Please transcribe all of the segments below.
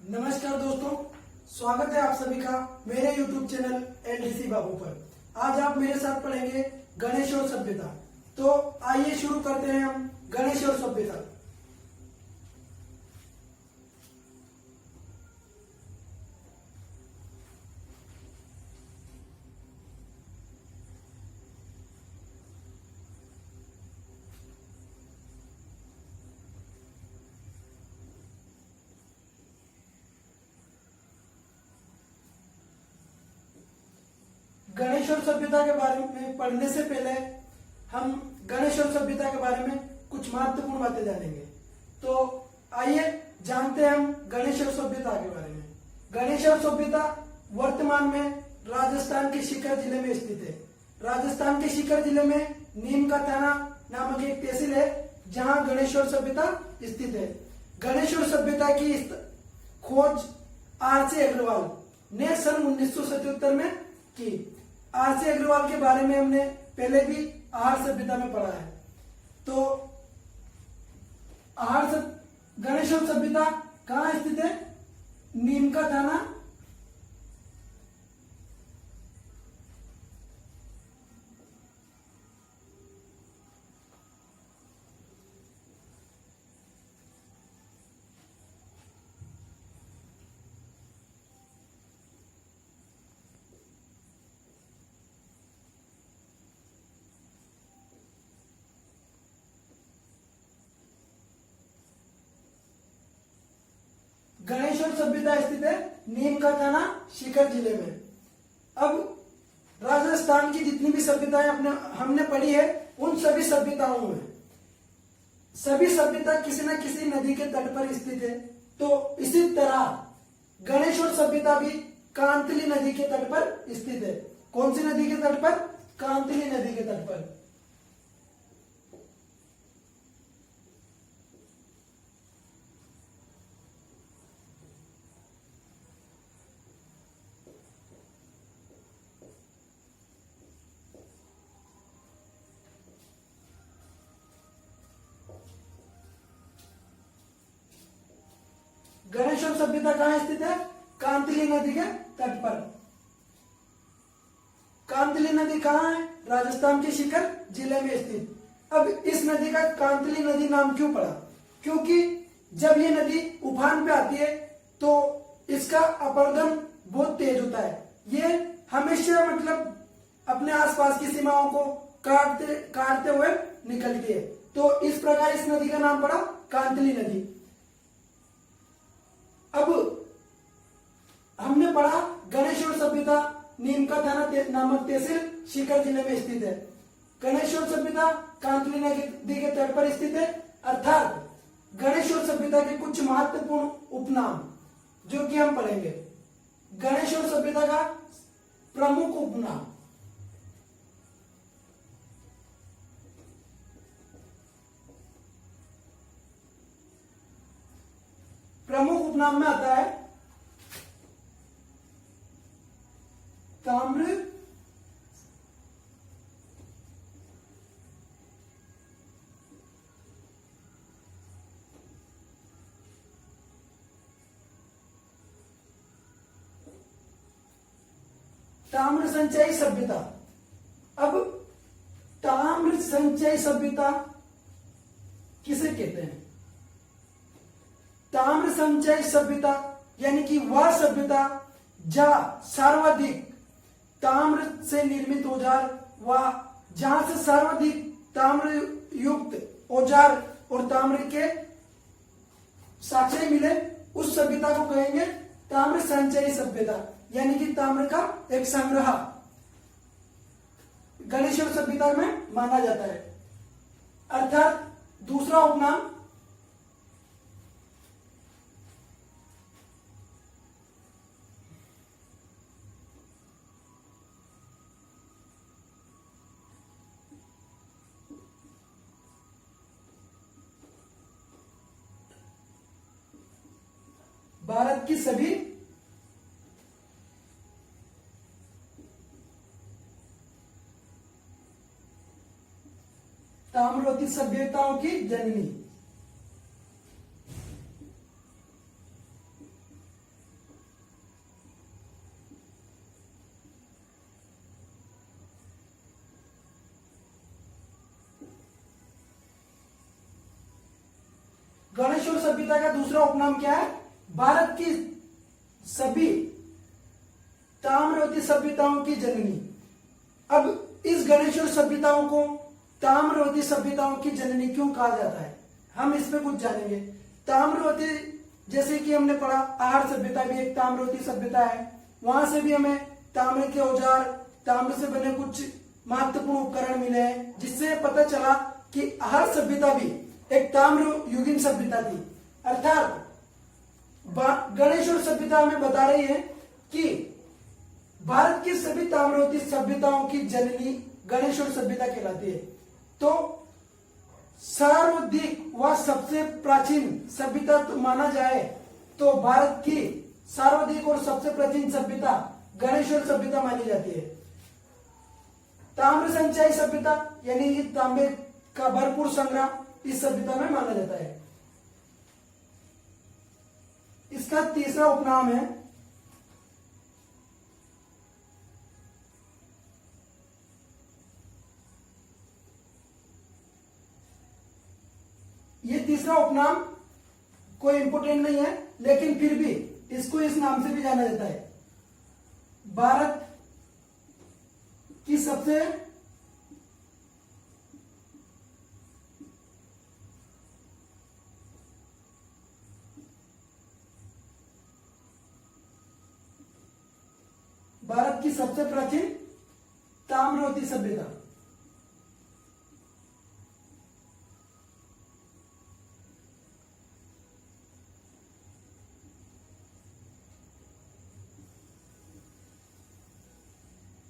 नमस्कार दोस्तों, स्वागत है आप सभी का मेरे YouTube चैनल एलडीसी बाबू पर। आज आप मेरे साथ पढ़ेंगे गणेश और सभ्यता। तो आइए शुरू करते हैं हम गणेश और सभ्यता। गणेश और सभ्यता के बारे में पढ़ने से पहले हम गणेश और सभ्यता के बारे में कुछ महत्वपूर्ण बातें जानेंगे। तो आइए जानते हैं हम गणेश और सभ्यता के बारे में। गणेश और सभ्यता वर्तमान में राजस्थान के सीकर जिले में स्थित है। राजस्थान के सीकर जिले में नीम का थाना नामक एक तहसील है जहां गणेश और सभ्यता स्थित है। गणेश और सभ्यता की खोज आर.सी. अग्रवाल ने सन 1977 में की। आर.सी. अग्रवाल के बारे में हमने पहले भी आहार सभ्यता में पढ़ा है। तो गणेश और सभ्यता कहाँ स्थित है? नीम का थाना गणेश और सभ्यता स्थित है नीम का थाना सीकर जिले में। अब राजस्थान की जितनी भी सभ्यताएं हमने पढ़ी है उन सभी सभ्यताओं में सभी सभ्यता किसी न किसी नदी के तट पर स्थित है। तो इसी तरह गणेश और सभ्यता भी कांतली नदी के तट पर स्थित है। कौन सी नदी के तट पर? कांतली नदी के तट पर। गणेश और सभ्यता कहाँ स्थित है? कांतली नदी के तट पर। कांतली नदी कहाँ है? राजस्थान के सीकर जिले में स्थित। अब इस नदी का कांतली नदी नाम क्यों पड़ा? क्योंकि जब ये नदी उफान पे आती है तो इसका अपर्दन बहुत तेज होता है। ये हमेशा मतलब अपने आसपास की सीमाओं को काटते हुए निकलती है। तो इस प्रकार इस नदी का नाम पड़ा कांतली नदी। अब हमने पढ़ा गणेश और सभ्यता नीम का थाना नामक तहसील सीकर जिले में स्थित है। गणेश और सभ्यता कांतली नदी के तट पर स्थित है। अर्थात गणेश और सभ्यता के कुछ महत्वपूर्ण उपनाम जो कि हम पढ़ेंगे। गणेश और सभ्यता का प्रमुख उपनाम में आता है ताम्र संचयी सभ्यता। अब ताम्र संचयी सभ्यता किसे कहते हैं? ताम्र संचय सभ्यता यानी कि वह सभ्यता जहां सर्वाधिक ताम्र से निर्मित औजार व जहां से सर्वाधिक ताम्र युक्त औजार और ताम्र के साक्ष्य मिले उस सभ्यता को कहेंगे ताम्र संचयी सभ्यता, यानी कि ताम्र का एक संग्रह गणेश और सभ्यता में माना जाता है। अर्थात दूसरा उपनाम भारत की सभी ताम्रवती सभ्यताओं की जननी। गणेशोर सभ्यता का दूसरा उपनाम क्या है? भारत की सभी ताम्रवती सभ्यताओं की जननी। अब इस गणेशोर सभ्यताओं को ताम्रवती सभ्यताओं की जननी क्यों कहा जाता है, हम इस पे कुछ जानेंगे। ताम्रवती, जैसे कि हमने पढ़ा, आहड़ सभ्यता भी एक ताम्रवती सभ्यता है। वहां से भी हमें ताम्र के औजार, ताम्र से बने कुछ महत्वपूर्ण उपकरण मिले हैं, जिससे पता चला कि आहड़ सभ्यता भी एक ताम्र युगीन सभ्यता थी। अर्थात गणेशोर सभ्यता हमें बता रही है कि भारत की सभी ताम्रवती सभ्यताओं की जननी गणेशोर सभ्यता कहलाती है। तो सर्वाधिक व सबसे प्राचीन सभ्यता तो माना जाए तो भारत की सर्वाधिक और सबसे प्राचीन सभ्यता गणेशोर सभ्यता मानी जाती है। ताम्र संचयी सभ्यता यानी तांबे का भरपूर संग्रह इस सभ्यता में माना जाता है। इसका तीसरा उपनाम है ये तीसरा उपनाम कोई इंपोर्टेंट नहीं है, लेकिन फिर भी इसको इस नाम से भी जाना जाता है। भारत की सबसे प्राचीन ताम्रवती सभ्यता।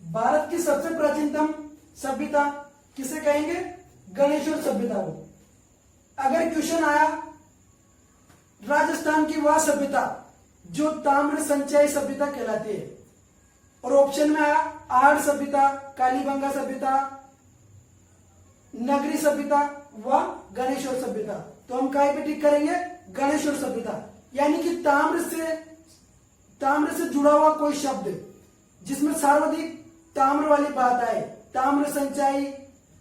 भारत की सबसे प्राचीनतम सभ्यता किसे कहेंगे? गणेशोर सभ्यता को। अगर क्वेश्चन आया राजस्थान की वह सभ्यता जो ताम्र संचयी सभ्यता कहलाती है, और ऑप्शन में आया आहड़ सभ्यता, कालीबंगा सभ्यता, नगरी सभ्यता व गणेशोर सभ्यता, तो हम कहीं पे टिक करेंगे? गणेशोर सभ्यता। यानी कि ताम्र से जुड़ा हुआ कोई शब्द जिसमें सर्वाधिक ताम्र वाली बात आए, ताम्र संचयी,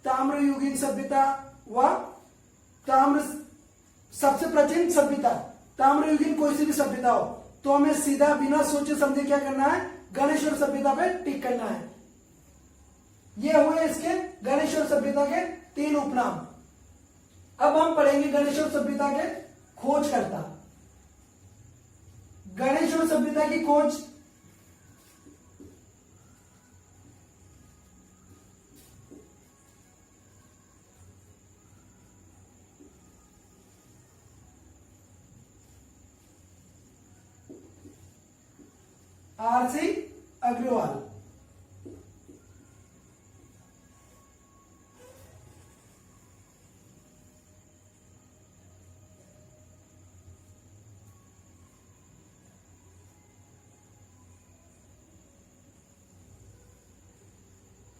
ताम्र युगीन सभ्यता व ताम्र सबसे प्राचीन सभ्यता, ताम्र युगीन कोई सी भी सभ्यता हो, तो हमें सीधा बिना सोचे समझे क्या करना है? गणेशोर सभ्यता पे टिक करना है। ये हुए इसके गणेशोर सभ्यता के 3 उपनाम। अब हम पढ़ेंगे गणेशोर सभ्यता के खोजकर्ता। गणेशोर सभ्यता की खोज आर.सी. अग्रवाल।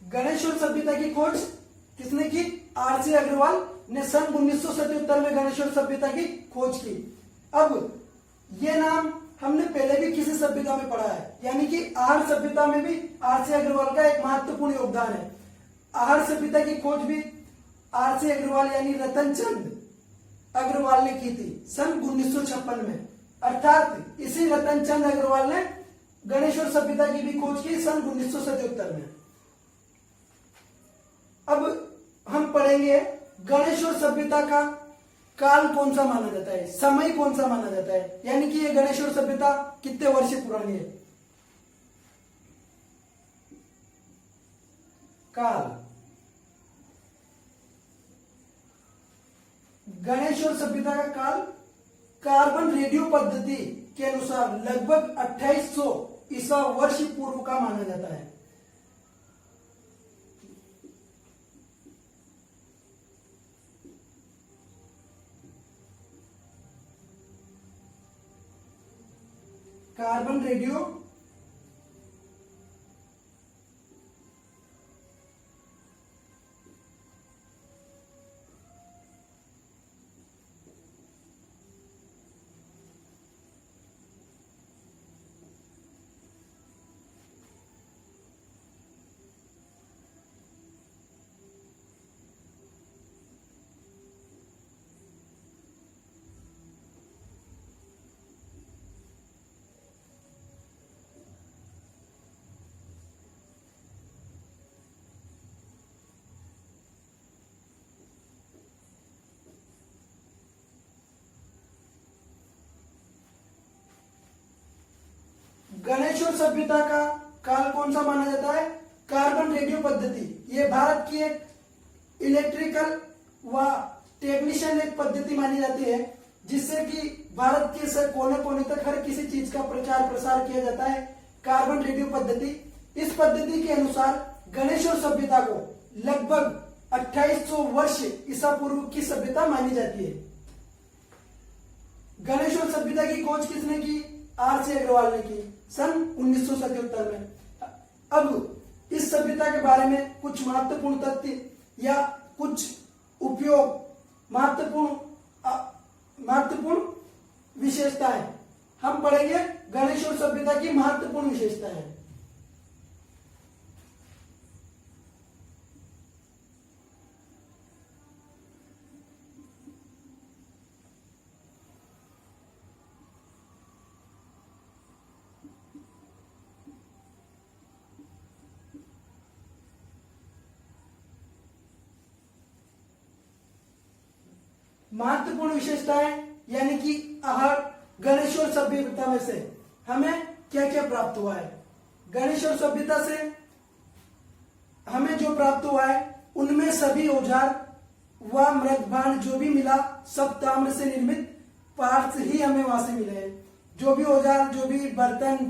गणेशोर सभ्यता की खोज किसने की? आर.सी. अग्रवाल ने सन 1977 में गणेशोर सभ्यता की खोज की। अब ये नाम हमने पहले भी किसी सभ्यता में पढ़ा है, यानी कि आहड़ सभ्यता में भी आर.सी. अग्रवाल का एक महत्वपूर्ण योगदान है। आहड़ सभ्यता की खोज भी आर.सी. अग्रवाल यानी रतन चंद अग्रवाल ने की थी सन 1956 में। अर्थात इसी रतन चंद अग्रवाल ने गणेशोर सभ्यता की भी खोज की सन 1977 में। अब हम पढ़ेंगे गणेशोर सभ्यता का काल कौन सा माना जाता है, समय कौन सा माना जाता है, यानी कि ये गणेशोर सभ्यता कितने वर्ष पुरानी है। काल, गणेशोर सभ्यता का काल कार्बन रेडियो पद्धति के अनुसार लगभग 2800 ईसा वर्ष पूर्व का माना जाता है। कार्बन रेडियो गणेशोर सभ्यता का काल कौन सा माना जाता है? कार्बन रेडियो पद्धति। ये भारत की एक इलेक्ट्रिकल व टेक्नीशियन एक पद्धति मानी जाती है, जिससे कि भारत के कोने कोने तक हर किसी चीज का प्रचार प्रसार किया जाता है। कार्बन रेडियो पद्धति, इस पद्धति के अनुसार गणेशोर सभ्यता को लगभग 2800 वर्ष ईसा पूर्व की सभ्यता मानी जाती है। गणेशोर सभ्यता की खोज किसने की? आर.सी. अग्रवाल ने की सन 1977 में। अब इस सभ्यता के बारे में कुछ महत्वपूर्ण तथ्य या कुछ उपयोग महत्वपूर्ण विशेषताएं हम पढ़ेंगे। गणेशोर सभ्यता की महत्वपूर्ण विशेषताएं। महत्वपूर्ण विशेषताएं यानी कि आहार, गणेशोर सभ्यता में से हमें क्या क्या प्राप्त हुआ है? गणेशोर सभ्यता से हमें जो प्राप्त हुआ है उनमें सभी औजार व मृदभांड जो भी मिला सब ताम्र से निर्मित पार्ट्स ही हमें वहां से मिले हैं। जो भी औजार, जो भी बर्तन,